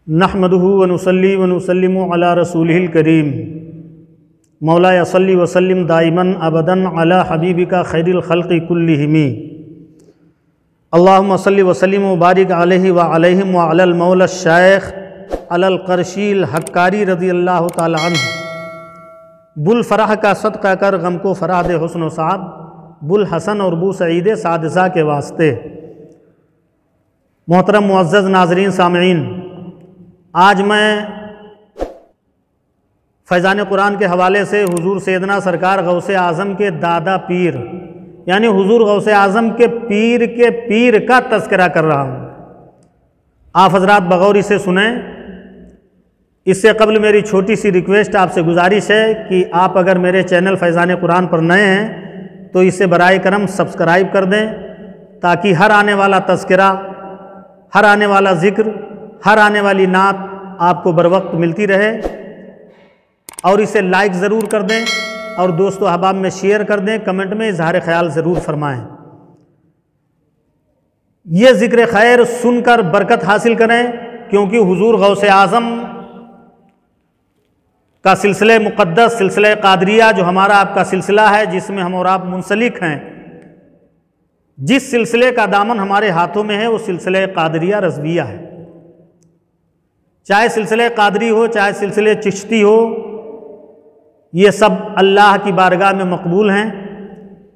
نحمدہ ونصلی ونسلم علی رسولہ الکریم مولا صلی وسلم دائماً ابداً علی حبیبک خیر الخلق کلہم اللہم صلی وسلم وبارک علیہ وعلیہم وعلی المولا الشیخ علی القرشی الحکاری رضی اللہ تعالی عنہ بوالفرح کا صدقہ کر غم کو فرح دے حسن و سعاد بوالحسن اور بوسعید سعادزہ کے واسطے۔ محترم معزز ناظرین سامعین، آج میں فیضان قرآن کے حوالے سے حضور سیدنا سرکار غوث اعظم کے دادا پیر یعنی حضور غوث اعظم کے پیر کا تذکرہ کر رہا ہوں۔ آپ حضرات بغور اسے سنیں۔ اس سے قبل میری چھوٹی سی ریکویسٹ آپ سے گزارش ہے کہ آپ اگر میرے چینل فیضان قرآن پر نئے ہیں تو اسے برائے کرم سبسکرائب کر دیں تاکہ ہر آنے والا تذکرہ، ہر آنے والا ذکر، ہر آنے والی نعت آپ کو بروقت ملتی رہے، اور اسے لائک ضرور کر دیں اور دوست و احباب میں شیئر کر دیں، کمنٹ میں اظہار خیال ضرور فرمائیں۔ یہ ذکر خیر سن کر برکت حاصل کریں، کیونکہ حضور غوث اعظم کا سلسلہ مقدس، سلسلہ قادریہ جو ہمارا آپ کا سلسلہ ہے، جس میں ہم اور آپ منسلک ہیں، جس سلسلے کا دامن ہمارے ہاتھوں میں ہے وہ سلسلہ قادریہ رضویہ ہے۔ چاہے سلسلہ قادری ہو، چاہے سلسلہ چشتی ہو، یہ سب اللہ کی بارگاہ میں مقبول ہیں۔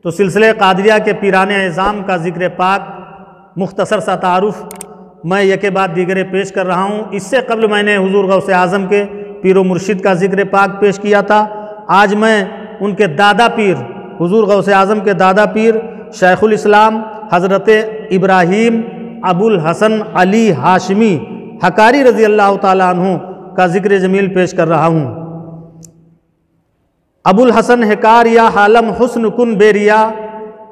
تو سلسلہ قادریہ کے پیران اعظام کا ذکر پاک مختصر سا تعارف میں یکے بعد دیگرے پیش کر رہا ہوں۔ اس سے قبل میں نے حضور غوث اعظم کے پیر و مرشد کا ذکر پاک پیش کیا تھا۔ آج میں ان کے دادا پیر، حضور غوث اعظم کے دادا پیر شیخ الاسلام حضرت ابراہیم ابو الحسن علی ہاشمی حکاری رضی اللہ تعالیٰ عنہ کا ذکر جمیل پیش کر رہا ہوں۔ ابو الحسن حکار یا حالم حسن کن بیریا،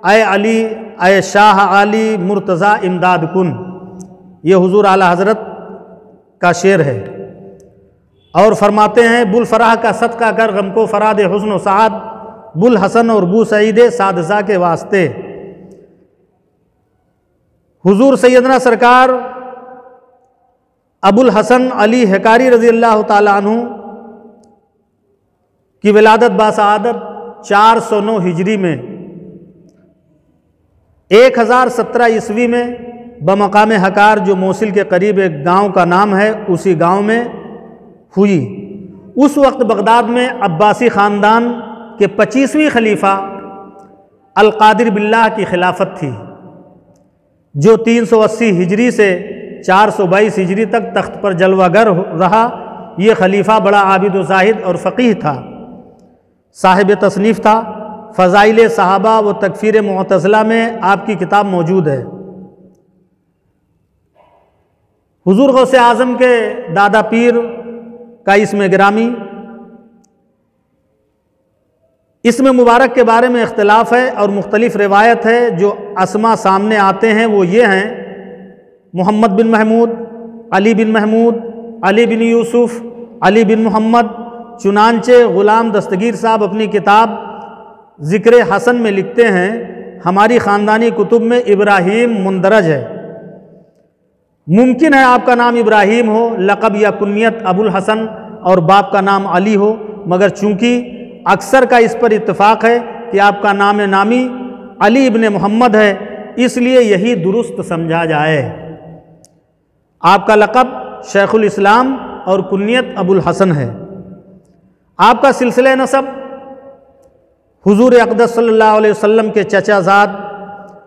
اے علی اے شاہ علی مرتضی امداد کن، یہ حضور اعلیٰ حضرت کا شعر ہے۔ اور فرماتے ہیں بوالفرح کا صدقہ کر غم کو فرح دے حسن و سعاد بوالحسن اور بوسعید سعادزہ کے واسطے۔ حضور سیدنا سرکار ابو الحسن علی حکاری رضی اللہ تعالیٰ عنہ کی ولادت باسعادت 409 ہجری میں 1017 عیسوی میں بمقام حکار جو موصل کے قریب ایک گاؤں کا نام ہے، اسی گاؤں میں ہوئی۔ اس وقت بغداد میں عباسی خاندان کے 25ویں خلیفہ القادر باللہ کی خلافت تھی، جو 380 ہجری سے 422 ہجری تک تخت پر جلوہ گر رہا۔ یہ خلیفہ بڑا عابد و زاہد اور فقیہ تھا، صاحب تصنیف تھا۔ فضائل صحابہ و تکفیر معتزلہ میں آپ کی کتاب موجود ہے۔ حضور غوث اعظم کے دادا پیر کا اسم گرامی، اسم مبارک کے بارے میں اختلاف ہے اور مختلف روایت ہے۔ جو اسما سامنے آتے ہیں وہ یہ ہیں: محمد بن محمود، علی بن محمود، علی بن یوسف، علی بن محمد۔ چنانچہ غلام دستگیر صاحب اپنی کتاب ذکر حسن میں لکھتے ہیں، ہماری خاندانی کتب میں ابراہیم مندرج ہے۔ ممکن ہے آپ کا نام ابراہیم ہو، لقب یا کنیت ابو الحسن اور باپ کا نام علی ہو، مگر چونکہ اکثر کا اس پر اتفاق ہے کہ آپ کا نام نامی علی ابن محمد ہے، اس لیے یہی درست سمجھا جائے۔ آپ کا لقب شیخ الاسلام اور کنیت ابو الحسن ہے۔ آپ کا سلسلہ نسب حضور اقدس صلی اللہ علیہ وسلم کے چچا زاد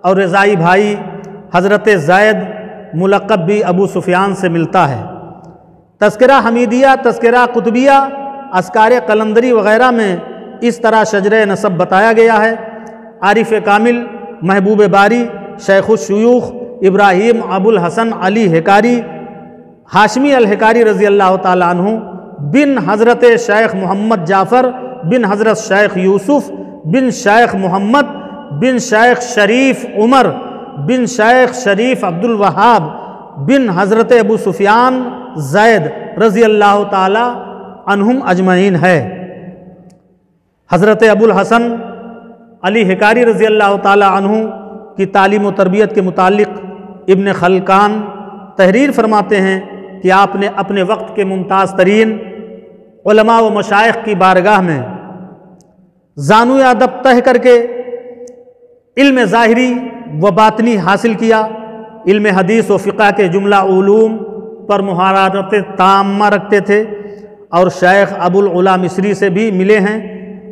اور رضائی بھائی حضرت زید ملقب بھی ابو سفیان سے ملتا ہے۔ تذکرہ حمیدیہ، تذکرہ قطبیہ، اذکار قلندری وغیرہ میں اس طرح شجرہ نسب بتایا گیا ہے۔ عارف کامل محبوب باری شیخ الشیوخ ابراہیم ابو الحسن علی حکاری ہاشمی الحکاری رضی اللہ تعالیٰ عنہ بن حضرت شیخ محمد جعفر بن حضرت شیخ یوسف بن شیخ محمد بن شیخ شریف عمر بن شیخ شریف عبد الوہاب بن حضرت ابو سفیان زید رضی اللہ تعالی عنہم اجمعین ہے۔ حضرت ابو الحسن علی حکاری رضی اللہ تعالی عنہ کی تعلیم و تربیت کے متعلق ابن خلکان تحریر فرماتے ہیں کہ آپ نے اپنے وقت کے ممتاز ترین علماء و مشائخ کی بارگاہ میں زانو ادب تہ کر کے علم ظاہری و باطنی حاصل کیا، علم حدیث و فقہ کے جملہ علوم پر مہارت تامہ رکھتے تھے، اور شیخ ابو العلا مصری سے بھی ملے ہیں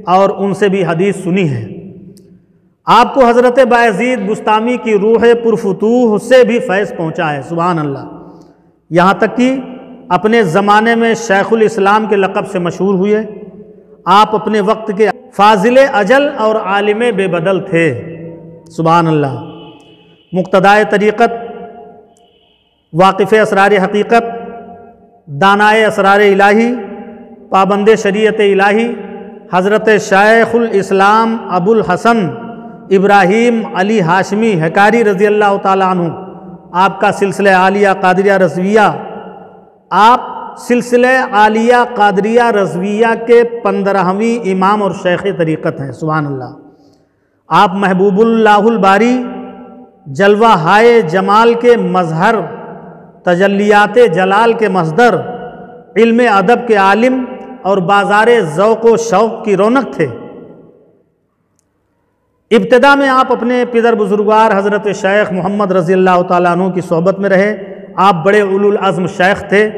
اور ان سے بھی حدیث سنی ہے۔ آپ کو حضرت بایزید بستامی کی روح پرفتوح سے بھی فیض پہنچا ہے، سبحان اللہ، یہاں تک کہ اپنے زمانے میں شیخ الاسلام کے لقب سے مشہور ہوئے۔ آپ اپنے وقت کے فاضل اجل اور عالم بے بدل تھے، سبحان اللہ، مقتدائے طریقت، واقف اسرار حقیقت، دانائے اسرار الہی، پابند شریعت الہی، حضرت شیخ الاسلام ابو الحسن ابراہیم علی ہاشمی حکاری رضی اللہ تعالیٰ عنہ، آپ کا سلسلہ عالیہ قادریہ رضویہ، آپ سلسلہ عالیہ قادریہ رضویہ کے 15ویں امام اور شیخ طریقت ہیں، سبحان اللہ۔ آپ محبوب اللہ الباری، جلوہ ہائے جمال کے مظہر، تجلیات جلال کے مصدر، علم ادب کے عالم اور بازار ذوق و شوق کی رونق تھے۔ ابتدا میں آپ اپنے پدر بزرگوار حضرت شیخ محمد رضی اللہ تعالیٰ عنہ کی صحبت میں رہے۔ آپ بڑے اولو العزم شیخ تھے۔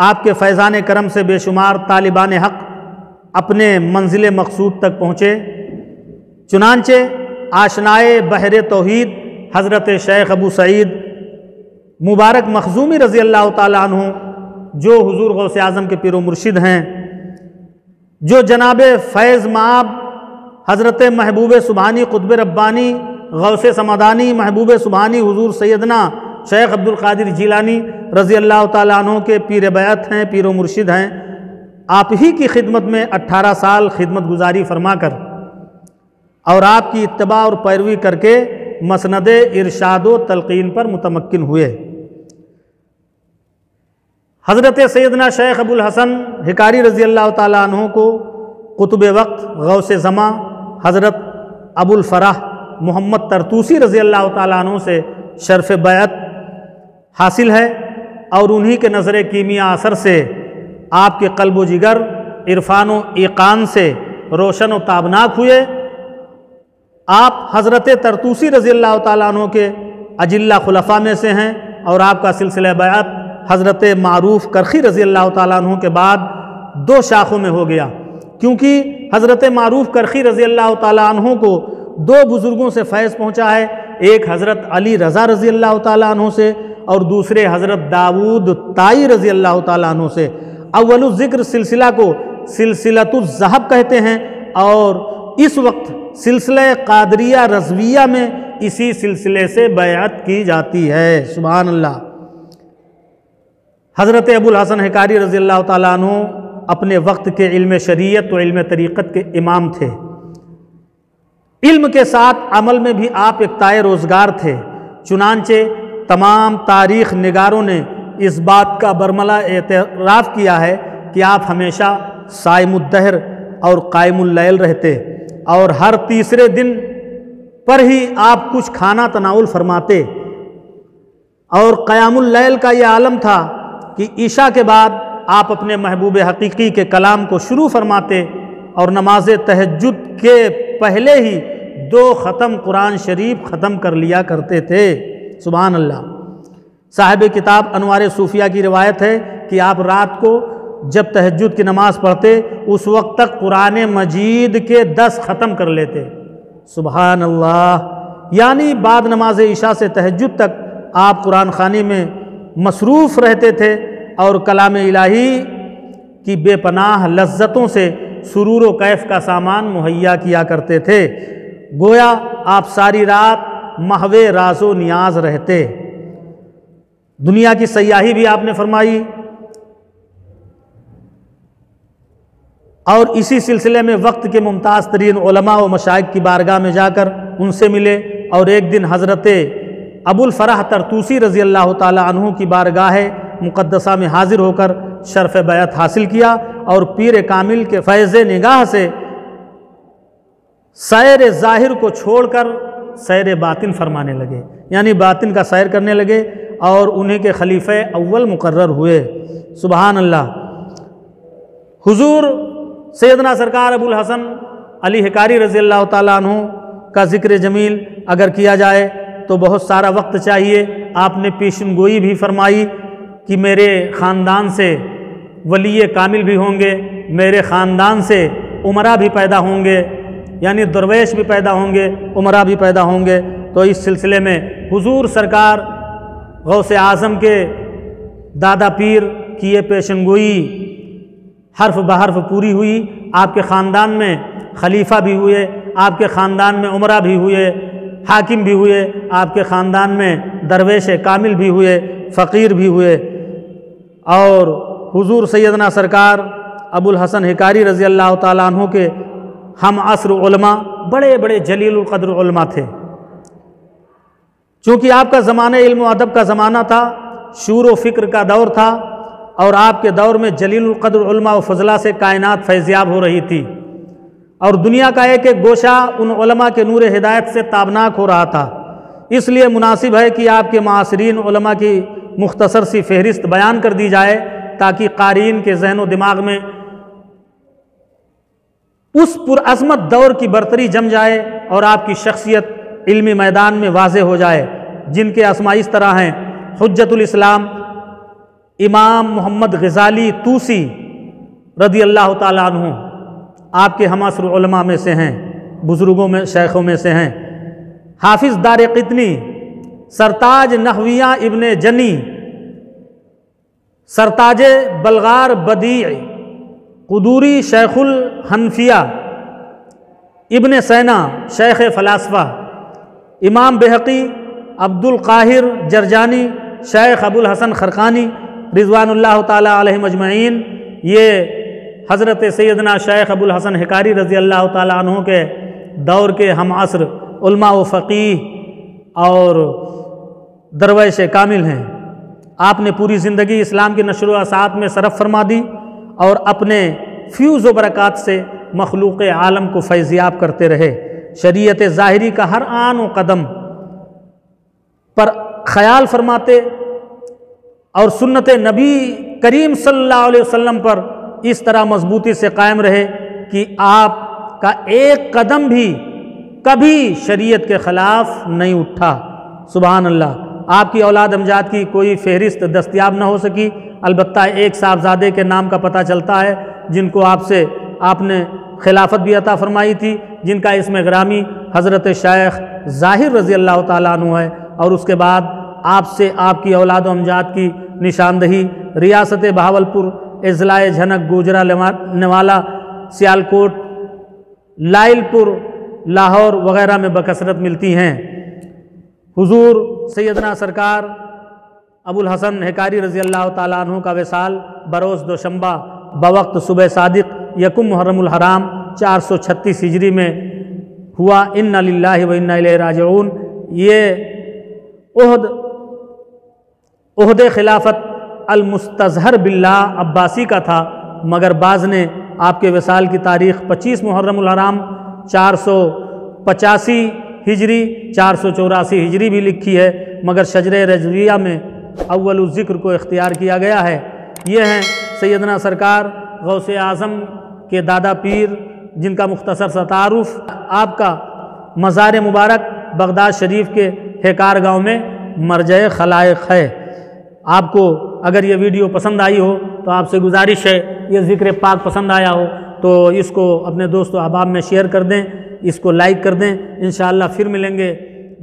آپ کے فیضان کرم سے بے شمار طالبان حق اپنے منزل مقصود تک پہنچے۔ چنانچہ آشنائے بحر توحید حضرت شیخ ابو سعید مبارک مخزومی رضی اللہ تعالیٰ عنہ، جو حضور غوث اعظم کے پیر و مرشد ہیں، جو جناب فیض مآب حضرت محبوب سبحانی قطب ربانی غوث سمدانی محبوب سبحانی حضور سیدنا شیخ عبد القادر جیلانی رضی اللہ تعالیٰ عنہ کے پیر بیعت ہیں، پیر و مرشد ہیں، آپ ہی کی خدمت میں 18 سال خدمت گزاری فرما کر اور آپ کی اتباع اور پیروی کر کے مسند ارشاد و تلقین پر متمکن ہوئے۔ حضرت سیدنا شیخ ابو الحسن حکاری رضی اللہ تعالیٰ عنہ کو قطب وقت غوث زماں حضرت ابو الفرح محمد طرطوسی رضی اللہ تعالیٰ عنہ سے شرف بیعت حاصل ہے، اور انہی کے نظر کیمیا اثر سے آپ کے قلب و جگر عرفان و ایقان سے روشن و تابناک ہوئے۔ آپ حضرت طرطوسی رضی اللہ تعالیٰ عنہ کے اجلہ خلفاء میں سے ہیں، اور آپ کا سلسلہ بیعت حضرت معروف کرخی رضی اللہ تعالیٰ عنہ کے بعد 2 شاخوں میں ہو گیا، کیونکہ حضرت معروف کرخی رضی اللہ تعالیٰ عنہ کو 2 بزرگوں سے فیض پہنچا ہے، ایک حضرت علی رضا رضی اللہ تعالیٰ عنہ سے اور دوسرے حضرت داود طائی رضی اللہ تعالیٰ عنہ سے۔ اول الذکر سلسلہ کو سلسلۃ الذہب کہتے ہیں، اور اس وقت سلسلہ قادریہ رضویہ میں اسی سلسلے سے بیعت کی جاتی ہے، سبحان اللہ۔ حضرت ابو الحسن حکاری رضی اللہ تعالیٰ عنہ اپنے وقت کے علم شریعت و علم طریقت کے امام تھے۔ علم کے ساتھ عمل میں بھی آپ ایک تائے روزگار تھے، چنانچہ تمام تاریخ نگاروں نے اس بات کا برملا اعتراف کیا ہے کہ آپ ہمیشہ صائم الدہر اور قائم اللیل رہتے، اور ہر تیسرے دن پر ہی آپ کچھ کھانا تناول فرماتے، اور قیام اللیل کا یہ عالم تھا کہ عشاء کے بعد آپ اپنے محبوب حقیقی کے کلام کو شروع فرماتے، اور نماز تہجد کے پہلے ہی 2 ختم قرآن شریف ختم کر لیا کرتے تھے، سبحان اللہ۔ صاحب کتاب انوار صوفیہ کی روایت ہے کہ آپ رات کو جب تہجد کی نماز پڑھتے اس وقت تک قرآن مجید کے 10 ختم کر لیتے، سبحان اللہ۔ یعنی بعد نماز عشاء سے تہجد تک آپ قرآن خوانی میں مصروف رہتے تھے، اور کلام الہی کی بے پناہ لذتوں سے سرور و کیف کا سامان مہیا کیا کرتے تھے، گویا آپ ساری رات محو راز و نیاز رہتے۔ دنیا کی سیاحی بھی آپ نے فرمائی، اور اسی سلسلے میں وقت کے ممتاز ترین علماء و مشائخ کی بارگاہ میں جا کر ان سے ملے، اور ایک دن حضرت ابو الفرح طرطوسی رضی اللہ تعالیٰ عنہ کی بارگاہ مقدسہ میں حاضر ہو کر شرف بیعت حاصل کیا، اور پیر کامل کے فیض نگاہ سے سیر ظاہر کو چھوڑ کر سیر باطن فرمانے لگے، یعنی باطن کا سیر کرنے لگے، اور انہیں کے خلیفہ اول مقرر ہوئے۔ سبحان اللہ۔ حضور سیدنا سرکار ابو الحسن علی حکاری رضی اللہ تعالیٰ عنہ کا ذکر جمیل اگر کیا جائے تو بہت سارا وقت چاہیے۔ آپ نے پیشن گوئی بھی فرمائی کہ میرے خاندان سے ولی کامل بھی ہوں گے، میرے خاندان سے امراء بھی پیدا ہوں گے، یعنی درویش بھی پیدا ہوں گے، امراء بھی پیدا ہوں گے۔ تو اس سلسلے میں حضور سرکار غوث اعظم کے دادا پیر کی یہ پیشن گوئی حرف بحرف پوری ہوئی۔ آپ کے خاندان میں خلیفہ بھی ہوئے، آپ کے خاندان میں امراء بھی ہوئے، حاکم بھی ہوئے، آپ کے خاندان میں درویش کامل بھی ہوئے، فقیر بھی ہوئے، اور حضور سیدنا سرکار ابو الحسن حکاری رضی اللہ تعالیٰ عنہ کے ہم عصر علماء بڑے بڑے جلیل القدر علماء تھے۔ چونکہ آپ کا زمانہ علم و ادب کا زمانہ تھا، شعور و فکر کا دور تھا، اور آپ کے دور میں جلیل القدر علماء و فضلہ سے کائنات فیضیاب ہو رہی تھی، اور دنیا کا ایک ایک گوشہ ان علماء کے نور ہدایت سے تابناک ہو رہا تھا۔ اس لیے مناسب ہے کہ آپ کے معاصرین علماء کی مختصر سی فہرست بیان کر دی جائے تاکہ قارئین کے ذہن و دماغ میں اس پرعظمت دور کی برتری جم جائے اور آپ کی شخصیت علمی میدان میں واضح ہو جائے، جن کے اسماء اس طرح ہیں: حجت الاسلام امام محمد غزالی طوسی رضی اللہ تعالیٰ عنہ، آپ کے ہم عصر علماء میں سے ہیں، بزرگوں میں شیخوں میں سے ہیں۔ حافظ دار قطنی، سرتاج نحویہ ابن جنی، سرتاج بلغار بدیع، قدوری شیخ الحنفیہ، ابن سینا شیخ فلاسفہ، امام بہقی، عبد القاہر جرجانی، شیخ ابو الحسن خرقانی رضوان اللہ تعالیٰ علیہم اجمعین، یہ حضرت سیدنا شیخ ابو الحسن حکاری رضی اللہ تعالیٰ عنہ کے دور کے ہم عصر علماء و فقیہ اور درویش کامل ہیں۔ آپ نے پوری زندگی اسلام کی نشر و اشاعت میں صرف فرما دی اور اپنے فیوز و برکات سے مخلوق عالم کو فیضیاب کرتے رہے۔ شریعت ظاہری کا ہر آن و قدم پر خیال فرماتے اور سنت نبی کریم صلی اللہ علیہ وسلم پر اس طرح مضبوطی سے قائم رہے کہ آپ کا ایک قدم بھی کبھی شریعت کے خلاف نہیں اٹھا۔ سبحان اللہ۔ آپ کی اولاد امجاد کی کوئی فہرست دستیاب نہ ہو سکی، البتہ ایک صاحبزادے کے نام کا پتہ چلتا ہے جن کو آپ نے خلافت بھی عطا فرمائی تھی، جن کا اسم گرامی حضرت شیخ ظاہر رضی اللہ تعالیٰ عنہ ہے، اور اس کے بعد آپ سے آپ کی اولاد و امجاد کی نشاندہی ریاست بہاولپور، اضلاع جھنک، گوجرا نوالا، سیالکوٹ، لائل پور، لاہور وغیرہ میں بکثرت ملتی ہیں۔ حضور سیدنا سرکار ابو الحسن حکاری رضی اللہ تعالیٰ عنہ کا وصال بروز دوشنبہ بوقت صبح صادق یکم محرم الحرام 436 ہجری میں ہوا۔ انا للہ و انا الیہ راجعون۔ یہ عہد خلافت المستظہر باللہ عباسی کا تھا، مگر بعض نے آپ کے وصال کی تاریخ 25 محرم الحرام 485 ہجری 484 ہجری بھی لکھی ہے، مگر شجر رضویہ میں اول الذکر کو اختیار کیا گیا ہے۔ یہ ہیں سیدنا سرکار غوث اعظم کے دادا پیر، جن کا مختصر سا تعارف۔ آپ کا مزار مبارک بغداد شریف کے ہیکار گاؤں میں مرجع خلائق ہے۔ آپ کو اگر یہ ویڈیو پسند آئی ہو تو آپ سے گزارش ہے، یہ ذکر پاک پسند آیا ہو تو اس کو اپنے دوست و احباب میں شیئر کر دیں، اس کو لائک کر دیں۔ انشاءاللہ پھر ملیں گے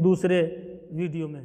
دوسرے ویڈیو میں۔